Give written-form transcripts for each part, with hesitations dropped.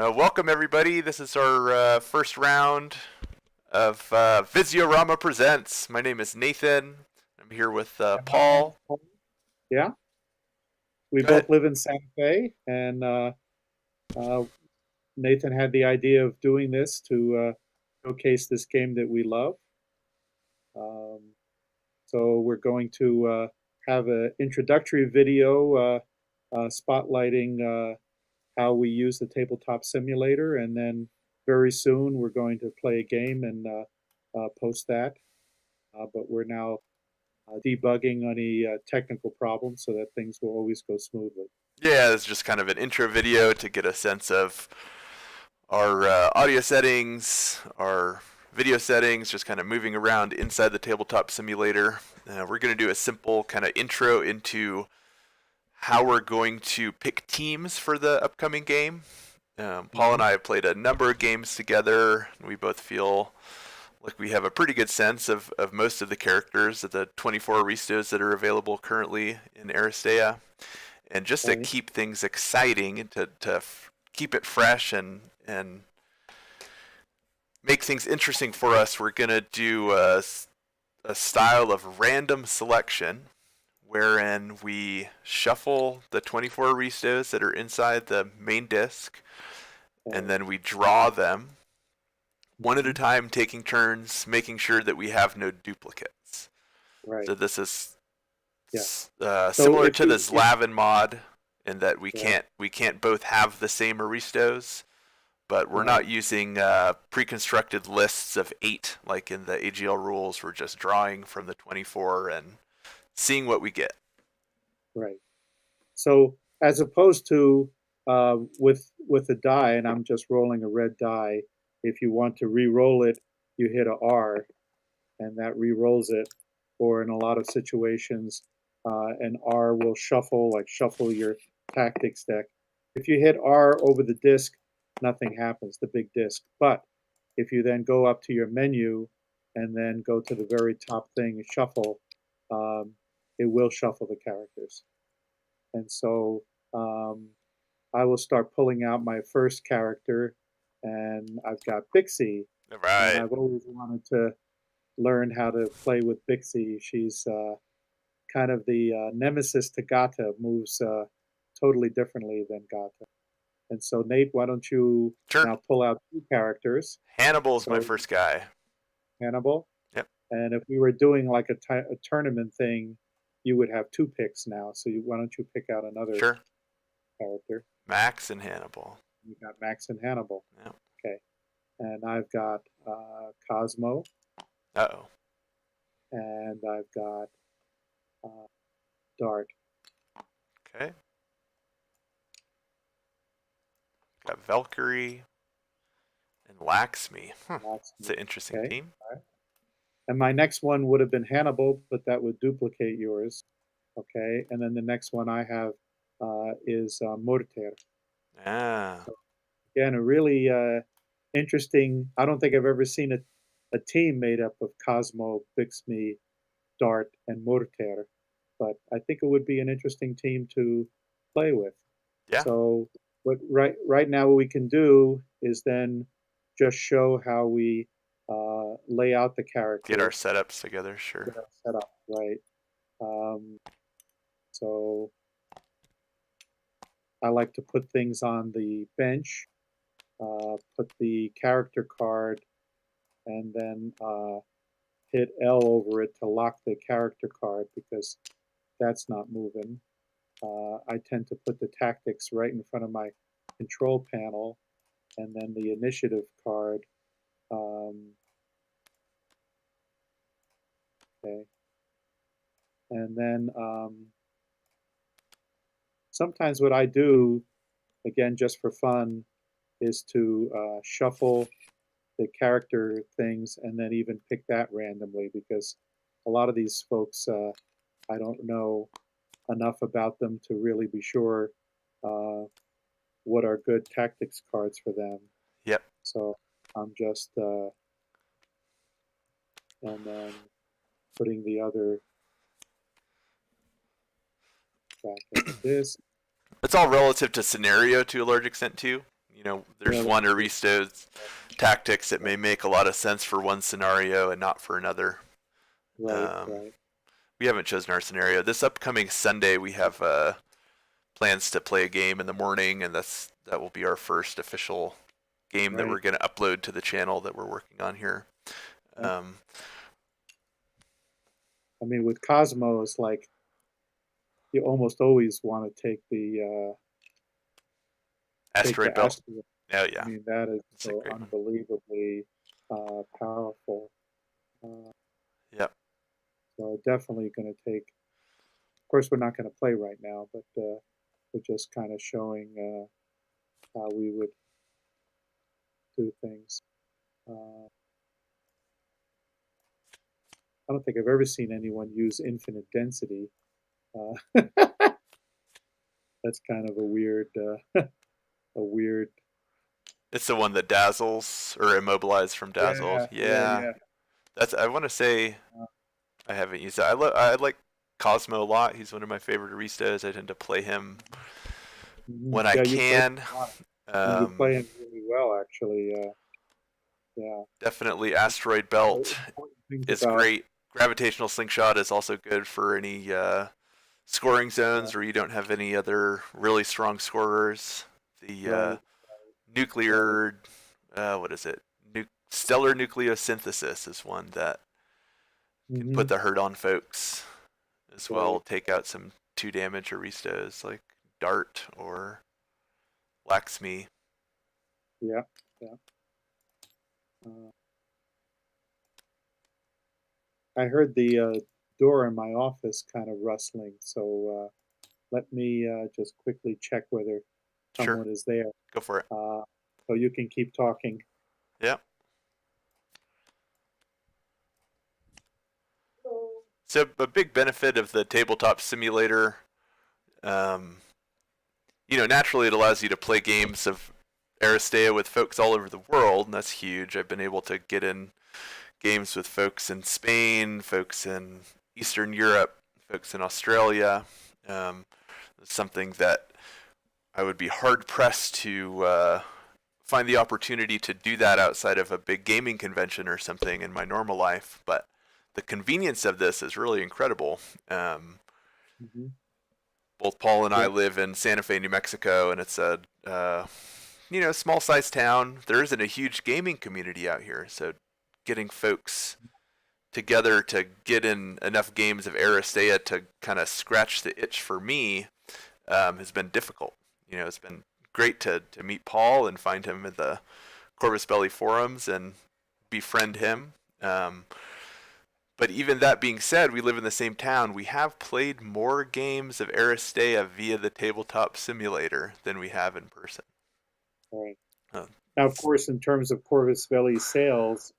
Welcome, everybody. This is our first round of Vissiorama Presents. My name is Nathan. I'm here with And my name is Paul. Paul. Yeah, we Go ahead. both live in Santa Fe, and uh, Nathan had the idea of doing this to showcase this game that we love. Um, so we're going to have an introductory video spotlighting how we use the tabletop simulator, and then very soon we're going to play a game and post that. But we're now debugging any technical problems so that things will always go smoothly. Yeah, this is just kind of an intro video to get a sense of our audio settings, our video settings, just kind of moving around inside the tabletop simulator. We're going to do a simple kind of intro into how we're going to pick teams for the upcoming game. Paul Mhm. and I have played a number of games together. We both feel like we have a pretty good sense of most of the characters of the 24 Aristos that are available currently in Aristea. And just to Right. keep things exciting and to keep it fresh and make things interesting for us, we're going to do a style of random selection wherein we shuffle the 24 Aristos that are inside the main disc and Right. then we draw them one at a Mhm. time, taking turns, making sure that we have no duplicates. Right. So this is Yeah. So similar if to the you if Slavin mod in that right, we can't both have the same Aristos, but we're right, not using pre-constructed lists of 8 like in the AGL rules. We're just drawing from the 24 and seeing what we get. right. So as opposed to with a die, and I'm just rolling a red die. If you want to re-roll it, you hit a R, and that re-rolls it. Or in a lot of situations, an R will shuffle, like shuffle your tactics deck. If you hit R over the disc, nothing happens, the big disc. But if you then go up to your menu and then go to the very top thing, shuffle, um, it will shuffle the characters. And so um, I will start pulling out my first character, and I've got Bixie, All and right. I've always wanted to learn how to play with Bixie. She's kind of the nemesis to Gata, moves totally differently than Gata. And so, Nate, why don't you Sure. now pull out two characters? Hannibal is my So, first guy. Hannibal. Yep. And if we were doing like a tournament thing, you would have two picks now. So, why don't you pick out another Sure. character? Max and Hannibal. You got Max and Hannibal. Yep. Okay. And I've got Cosmo, Uh-oh. and I've got uh, Dart. Okay. Got Valkyrie and Laxmi. That's It's me. an interesting Okay. team. All right. And my next one would have been Hannibal, but that would duplicate yours. Okay. And then the next one I have is Morter. Ah. So again, a really interesting. I don't think I've ever seen a team made up of Cosmo, Bixby, Dart, and Morter, but I think it would be an interesting team to play with. Yeah. So, what right now what we can do is then just show how we lay out the Get our characters, setups together. Sure. get our setup right. Um, so I like to put things on the bench, put the character card, and then hit L over it to lock the character card because that's not moving. I tend to put the tactics right in front of my control panel, and then the initiative card. Um, okay, and then sometimes what I do, again, just for fun, is to shuffle the character things and then even pick that randomly because a lot of these folks, I don't know enough about them to really be sure uh, what are good tactics cards for them. Yep. So I'm just, and then putting the other back at the disc. It's all relative to scenario to a large extent too. There's one Aristo's tactics that may make a lot of sense for one scenario and not for another. Right. We haven't chosen our scenario. This upcoming Sunday, we have plans to play a game in the morning, and that will be our first official game that we're going to upload to the channel that we're working on here. I mean, with Cosmo, it's like you almost always want to take the Asteroid Belt. asteroid. Oh yeah. I mean, that is That's so unbelievably powerful. Yep. So definitely going to take. Of course, we're not going to play right now, but we're just kind of showing how we would do things. I don't think I've ever seen anyone use infinite density. That's kind of a weird, It's the one that dazzles or immobilized from dazzled. Yeah. I want to say I haven't used that. I like Cosmo a lot. He's one of my favorite Aristos. I tend to play him when I can. You play him really well, actually. Definitely Asteroid Belt is great. Gravitational Slingshot is also good for any scoring zones where you don't have any other really strong scorers. The nuclear, what is it? Stellar nucleosynthesis is one that can put the hurt on folks as well. Take out some 2 damage Aristos like Dart or Laxmi. Yeah. I heard the door in my office kind of rustling, so let me just quickly check whether someone is there. Go for it. So you can keep talking. Yeah. So a big benefit of the Tabletop Simulator, naturally it allows you to play games of Aristeia with folks all over the world, and that's huge. I've been able to get in games with folks in Spain, folks in Eastern Europe, folks in Australia. It's something that I would be hard pressed to find the opportunity to do that outside of a big gaming convention or something in my normal life. But the convenience of this is really incredible. Both Paul and I live in Santa Fe, New Mexico, and it's a small-sized town. There isn't a huge gaming community out here, so getting folks together to get in enough games of Aristeia to kind of scratch the itch for me has been difficult. It's been great to meet Paul and find him at the Corvus Belli forums and befriend him. But even that being said, we live in the same town. We have played more games of Aristeia via the Tabletop Simulator than we have in person. Right. Now, of course, in terms of Corvus Belli sales,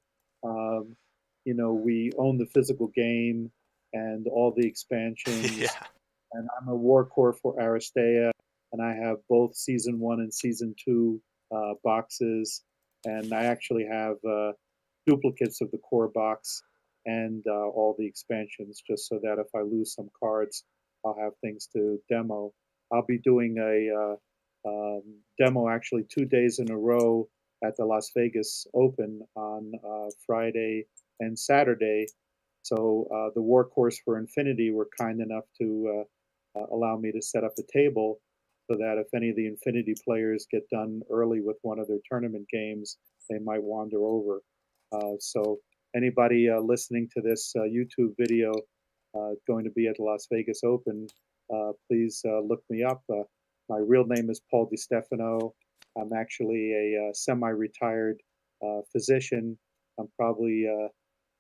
we own the physical game and all the expansions. And I'm a war core for Aristeia, and I have both Season 1 and Season 2 boxes. And I actually have duplicates of the core box and all the expansions, just so that if I lose some cards, I'll have things to demo. I'll be doing a demo actually 2 days in a row at the Las Vegas Open on Friday and Saturday. So the Workhorse for Infinity were kind enough to allow me to set up a table so that if any of the Infinity players get done early with one of their tournament games, they might wander over. So anybody listening to this YouTube video going to be at the Las Vegas Open, please look me up. My real name is Paul DiStefano. I'm actually a semi-retired physician. I'm probably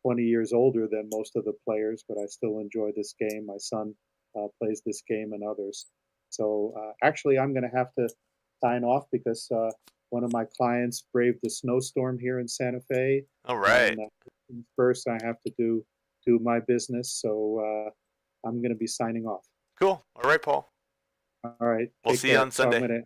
20 years older than most of the players, but I still enjoy this game. My son plays this game and others. So actually, I'm going to have to sign off because one of my clients braved the snowstorm here in Santa Fe. All right. And first, I have to do my business. So I'm going to be signing off. Cool. All right, Paul. All right. We'll see you on Sunday.